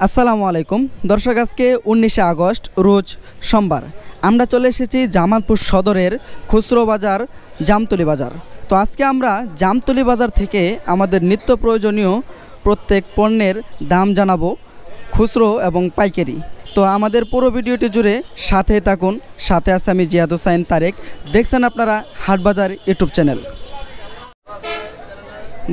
আসসালামু আলাইকুম দর্শক, আজকে 19শে আগস্ট রোজ সোমবার। আমরা চলে এসেছি জামালপুর সদরের খুচরো বাজার জামতলী বাজার। তো আজকে আমরা জামতলী বাজার থেকে আমাদের নিত্য প্রয়োজনীয় প্রত্যেক পণ্যের দাম জানাবো, খুচরো এবং পাইকারি। তো আমাদের পুরো ভিডিওটি জুড়ে সাথে থাকুন। সাথে আছে আমি জিয়াদ হোসাইন তারেক। দেখছেন আপনারা হাটবাজার ইউটিউব চ্যানেল।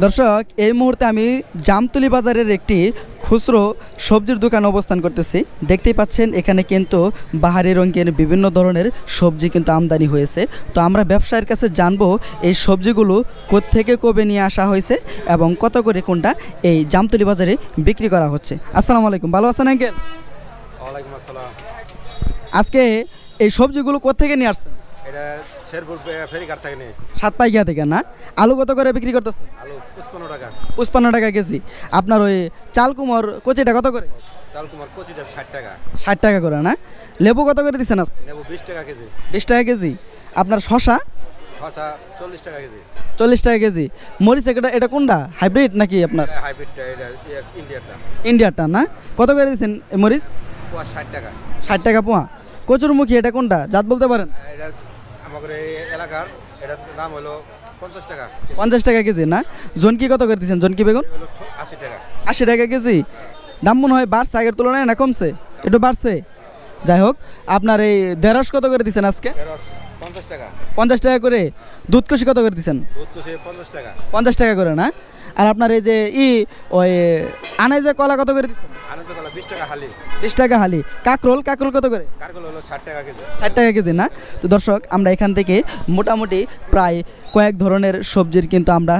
দর্শক, এই মুহূর্তে আমি জামতলী বাজারের একটি খুচরো সবজির দোকানে অবস্থান করতেছি। দেখতেই পাচ্ছেন এখানে কিন্তু বাহারি রঙের বিভিন্ন ধরনের সবজি কিন্তু আমদানি হয়েছে। তো আমরা ব্যবসায়ীর কাছে জানবো এই সবজিগুলো কোত্থেকে কবে নিয়ে আসা হয়েছে এবং কত করে কোনটা এই জামতলী বাজারে বিক্রি করা হচ্ছে। আসসালামু আলাইকুম, ভালো আছেন আঙ্কেল? ওয়ালাইকুম আসসালাম। আজকে এই সবজিগুলো কোত্থেকে নিয়ে আসছেন? এটা শেরপুর ফেরিঘাট থেকে নিয়েছি। সাতপাইকিয়া থেকে না? আলু কত করে বিক্রি করতেছেন? আলু 55 টাকা। 55 টাকা কেজি। আপনার ওই চাল কুমড় কচিটা কত করে? চাল কুমার কচিটা 60 টাকা। 60 টাকা করে না? লেবু কত করে দিচ্ছেন আজকে? নেবু 20 টাকা কেজি। 20 টাকা কেজি। আপনার শশা? শসা 40 টাকা কেজি। 40 টাকা কেজি। মরিচ এটা কোনটা, হাইব্রিড নাকি আপনার? হাইব্রিডটা এটা ইন্ডিয়াটা। ইন্ডিয়ারটা না? কত করে দিচ্ছেন মরিচ? পোয়া 60 টাকা। 60 টাকা পোয়া। কচুরমুখী এটা কোনটা, জাত বলতে পারেন? এটা আমাদের এই এলাকার এটার দাম হলো 50 টাকা। 50 টাকা কেজি না? জনকি কত করে দিচ্ছেন? জনকি বেগুন 80 টাকা। 80 টাকা কেজি। দাম মনে হয় বাড়ছে আগের তুলনায়, না কমছে? একটু বাড়ছে। যাই হোক, আপনার এই ঢেঁড়স কত করে দিচ্ছেন আজকে? ঢেঁড়স 50 টাকা। 50 টাকা করে। দুধকষি কত করে দিচ্ছেন? দুধ কষে 50 টাকা। 50 টাকা করে না? আর আপনার এই যে ওই আনাজে কলা কত করে দিচ্ছেন? আনাজে কলা 20 টাকা হালি। 20 টাকা হালি। কাকরোল কত করে? কারগুলো হলো 60 টাকা কেজি। 60 টাকা কেজি না? তো দর্শক, আমরা এখান থেকে মোটামুটি প্রায় কয়েক ধরনের সবজির কিন্তু আমরা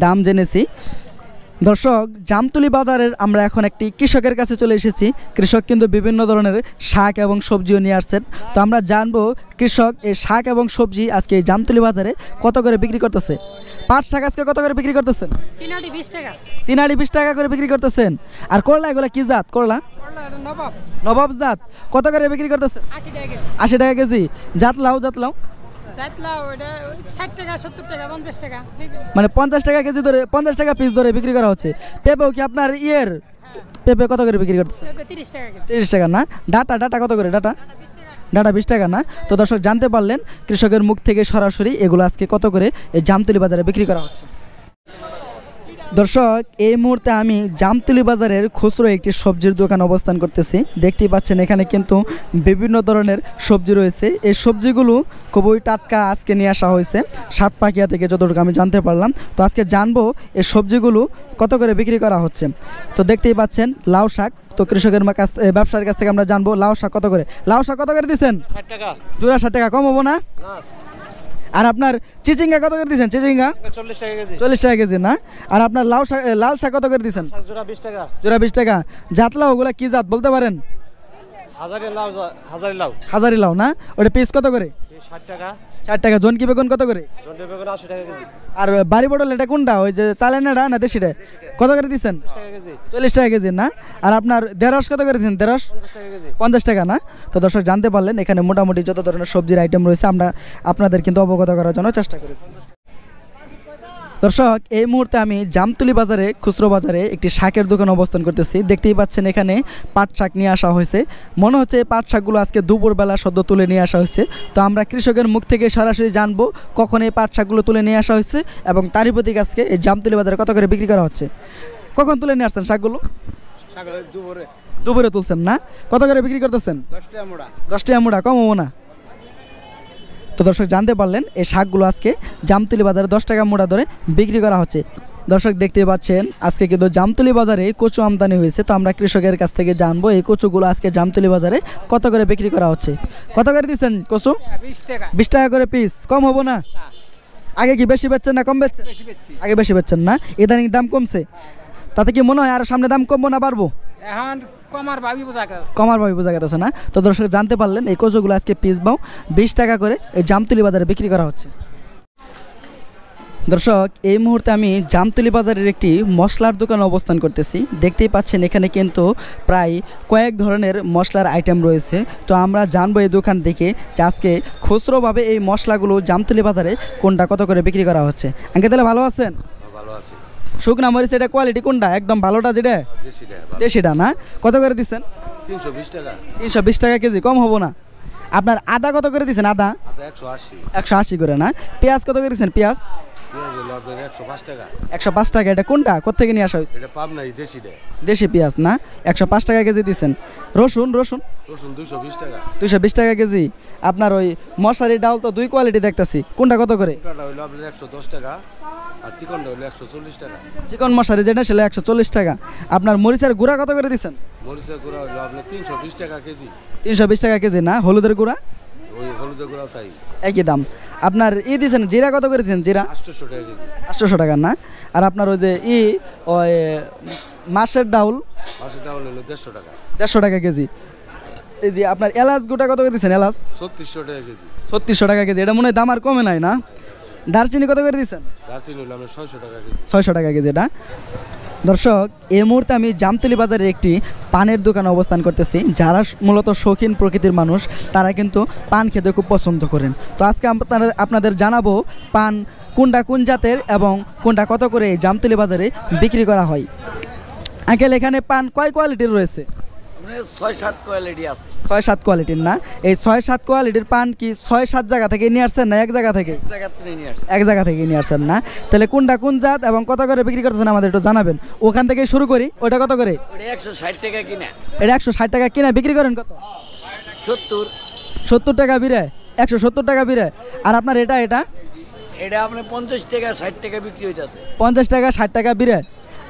দাম জেনেছি। দর্শক, জামতলী বাজারের আমরা এখন একটি কৃষকের কাছে চলে এসেছি। কৃষক কিন্তু বিভিন্ন ধরনের শাক এবং সবজিও নিয়ে আসছেন। তো আমরা জানবো কৃষক এই শাক এবং সবজি আজকে এই জামতলী বাজারে কত করে বিক্রি করতেছে। পাট শাক আজকে কত করে বিক্রি করতেছেন? 3 আটি 20 টাকা। 3 আটি 20 টাকা করে বিক্রি করতেছেন। আর করলা, এগুলো কি জাত করলা? নবাব নবাব জাত। কত করে বিক্রি করতেছেন? 80 টাকা কেজি। 80 টাকা কেজি। জাতলাও জাতলা ওটা 60 টাকা 70 টাকা 50 টাকা। মানে 50 টাকা কেজি ধরে, 50 টাকা পিস ধরে বিক্রি করা হচ্ছে। পেঁপেও কি আপনার পেঁপে কত করে বিক্রি করতেছে? 30 টাকা কেজি। 30 টাকা না? ডাটা কত করে? ডাটা 20 টাকা না? তো দর্শক, জানতে পারলেন কৃষকের মুখ থেকে সরাসরি এগুলো আজকে কত করে এই জামতলী বাজারে বিক্রি করা হচ্ছে। দর্শক, এই মুহূর্তে আমি জামতলী বাজারের খুচরো একটি সবজির দোকানে অবস্থান করতেছি। দেখতেই পাচ্ছেন এখানে কিন্তু বিভিন্ন ধরনের সবজি রয়েছে। এই সবজিগুলো খুবই টাটকা আজকে নিয়ে আসা হয়েছে সাতপাকিয়া থেকে, যতটুকু আমি জানতে পারলাম। তো আজকে জানবো এই সবজিগুলো কত করে বিক্রি করা হচ্ছে। তো দেখতেই পাচ্ছেন লাউ শাক। তো কৃষকের ব্যবসার কাছ থেকে আমরা জানবো লাউ শাক কত করে। লাউ শাক কত করে দিচ্ছেন? 60 টাকা। জোড়া 60 টাকা, কম হবো না? আর আপনার চিচিঙ্গা কত করে দিচ্ছেন? চিচিঙ্গা 40 টাকা কেজি। 40 টাকা কেজি না? আর আপনার লাল শাক কত করে দিচ্ছেন? জোড়া 20 টাকা। জোড়া 20 টাকা। জাতলাও ওগুলা কি জাত বলতে পারেন? হাজারি লাউ না? ওটা পিস কত করে? 60 টাকা। 60 টাকা। জনকি বেগুন কত করে? জন্ডে বেগুন 80 টাকা কেজি। আর বাড়ি পটল এটা কোনটা, ওই যে চালেনাটা না দেশিটা, কত করে দিচ্ছেন? 40 টাকা কেজি। 40 টাকা কেজি না? আর আপনার ঢেঁড়স কত করে দিচ্ছেন? ঢেঁড়স 50 টাকা কেজি। 50 টাকা না? তো দর্শক, জানতে পারলেন এখানে মোটামুটি যত ধরনের সবজির আইটেম রয়েছে আমরা আপনাদের কিন্তু অবগত করার জন্য চেষ্টা করেছি। দর্শক, এই মুহূর্তে আমি জামতলী বাজারে খুচরো বাজারে একটি শাকের দোকানে অবস্থান করতেছি। দেখতেই পাচ্ছেন এখানে পাট শাক নিয়ে আসা হয়েছে। মনে হচ্ছে এই পাট শাকগুলো আজকে দুপুরবেলা সদ্য তুলে নিয়ে আসা হয়েছে। তো আমরা কৃষকের মুখ থেকে সরাসরি জানবো কখন এই পাট শাকগুলো তুলে নিয়ে আসা হয়েছে এবং তারই প্রতীক আজকে এই জামতলী বাজারে কত করে বিক্রি করা হচ্ছে। কখন তুলে নিয়ে আসছেন শাকগুলো? দুপুরে তুলছেন না? কত করে বিক্রি করতেছেন? 10 টাকা মোড়া, কম হবো না? তো দর্শক, জানতে পারলেন এই শাকগুলো আজকে জামতলী বাজারে 10 টাকা মোড়া ধরে বিক্রি করা হচ্ছে। দর্শক, দেখতে পাচ্ছেন আজকে কিন্তু জামতলী বাজারে কচু আমদানি হয়েছে। তো আমরা কৃষকের কাছ থেকে জানবো এই কচুগুলো আজকে জামতলী বাজারে কত করে বিক্রি করা হচ্ছে। কত করে দিচ্ছেন কচু? 20 টাকা। 20 টাকা করে পিস, কম হবো না? আগে কি বেশি বেচছেন না কম বেচছেন? আগে বেশি বেচছেন না? ইদানিং দাম কমছে, তাতে কি মনে হয় আর সামনে দাম কমবো না বাড়বো? এখন কমার ভাবি বোঝা গেছে না? তো দর্শক, জানতে পারলেন এই কচুগুলো আজকে পিস বাও 20 টাকা করে এই জামতলী বাজারে বিক্রি করা হচ্ছে। দর্শক, এই মুহূর্তে আমি জামতলী বাজারের একটি মশলার দোকানে অবস্থান করতেছি। দেখতেই পাচ্ছেন এখানে কিন্তু প্রায় কয়েক ধরনের মশলার আইটেম রয়েছে। তো আমরা জানবো এই দোকান থেকে যে আজকে খুচরোভাবে এই মশলাগুলো জামতলী বাজারে কোনটা কত করে বিক্রি করা হচ্ছে। আঙ্কেল, তাহলে ভালো আছেন? ভালো আছি। শুকনা মরিচ এটা কোয়ালিটি কোনটা একদম ভালোটা যেটা দেশিটা দেশিটা না কত করে দিচ্ছেন 320 টাকা 320 টাকা কেজি কম হবো না আপনার আদা কত করে দিচ্ছেন আদা আদা 180 180 করে না পেঁয়াজ কত করে দিচ্ছেন পেঁয়াজ পেঁয়াজ হলো আপনার 105 টাকা 105 টাকা এটা কোনটা কোত্থেকে নিয়ে আসা হয়েছে এটা পাবনাই দেশিটা দেশি পেঁয়াজ না 105 টাকা কেজি দিচ্ছেন রসুন রসুন রসুন 220 টাকা 220 টাকা কেজি আপনার ওই মশারি ডাল তো দুই কোয়ালিটি দেখতাছি কোনটা কত করে কোনটা হলো আপনার 110 টাকা আর চিকনটা হলো 140 টাকা চিকন মশারি যেটা সেটা 140 টাকা আপনার মরিচের গুঁড়া কত করে দিচ্ছেন মরিচের গুঁড়া হলো আপনার 320 টাকা কেজি 320 টাকা কেজি না হলুদের গুঁড়া ওই হলুদের গুঁড়াও তাই একই দাম আপনার দিচ্ছেন জিরা কত করে দিচ্ছেন জিরা 800 টাকা কেজি 800 টাকা না আর আপনার ওই যে ওই মাছের ডাউল মাছের ডাউল হলো 150 টাকা 150 টাকা কেজি এই যে আপনার এলাচ গোটা কত করে দিচ্ছেন এলাচ 3600 টাকা কেজি 3600 টাকা কেজি এটা মনে হয় দাম আর কমে নাই না দারচিনি কত করে দিচ্ছেন দারচিনি হলো আপনার 600 টাকা কেজি 600 টাকা কেজি এটা দর্শক এই মুহূর্তে আমি জামতলি বাজারের একটি পানের দোকানে অবস্থান করতেছি যারা মূলত শৌখিন প্রকৃতির মানুষ তারা কিন্তু পান খেতে খুব পছন্দ করেন তো আজকে আপনাদের জানাবো পান কোনটা কোন জাতের এবং কোনটা কত করে এই জামতলি বাজারে বিক্রি করা হয় আঙ্কেল এখানে পান কয় কোয়ালিটির রয়েছে 6-7 কোয়ালিটি আছে 6-7 কোয়ালিটির না এই 6-7 কোয়ালিটির পান কি 6-7 জায়গা থেকে নিয়ে আসছেন না এক জায়গা থেকে জায়গা থেকে নিয়ে আসছে এক জায়গা থেকে নিয়ে আসছেন না তাহলে কোনটা কোন জাত এবং কত করে বিক্রি করতেছেন আমাদের একটু জানাবেন ওখান থেকে শুরু করি ওটা কত করে ওটা 160 টাকা কিনা এটা 160 টাকা কিনা বিক্রি করেন কত 70 টাকা বিরে 170 টাকা বিরে আর আপনার এটা এটা আপনি 50 টাকা 60 টাকা বিক্রি হইতাছে 50 টাকা 60 টাকা বিরে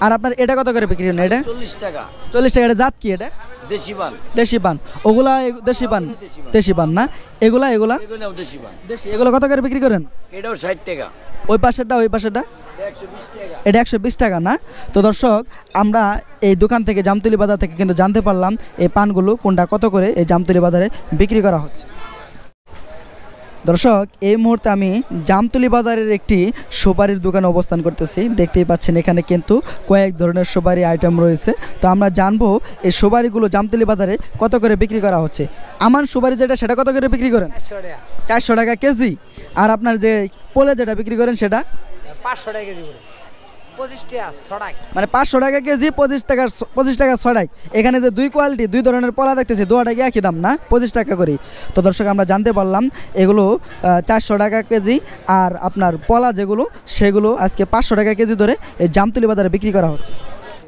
আর আপনার এটা কত করে বিক্রি করেন এটা 40 টাকা 40 টাকা এটা জাত কি এটা দেশি পান দেশি পান ওগুলা দেশি পান না এগুলা এগুলোও দেশি পান দেশি এগুলো কত করে বিক্রি করেন এটাও 60 টাকা ওই পাশেরটা 120 টাকা এটা 120 টাকা না তো দর্শক আমরা এই দোকান থেকে জামতলি বাজার থেকে কিন্তু জানতে পারলাম এই পানগুলো কোনটা কত করে এই জামতলি বাজারে বিক্রি করা হচ্ছে দর্শক এই মুহূর্তে আমি জামতলি বাজারের একটি সুপারির দোকানে অবস্থান করতেছি দেখতেই পাচ্ছেন এখানে কিন্তু কয়েক ধরনের সুপারি আইটেম রয়েছে তো আমরা জানবো এই সুপারিগুলো জামতলি বাজারে কত করে বিক্রি করা হচ্ছে আমার সুপারি যেটা সেটা কত করে বিক্রি করেন 400 টাকা কেজি আর আপনার যে পোলে যেটা বিক্রি করেন সেটা 500 টাকা কেজি করে 25 টাকা 6 টাকা মানে 500 টাকা কেজি 25 টাকা 6 টাকা এখানে যে দুই কোয়ালিটি দুই ধরনের পলা দেখতেছি দুটাই একই দাম না 25 টাকা করে তো দর্শক আমরা জানতে পারলাম এগুলো 400 টাকা কেজি আর আপনার পলা যেগুলো সেগুলো আজকে 500 টাকা কেজি ধরে এই জামতলি বাজারে বিক্রি করা হচ্ছে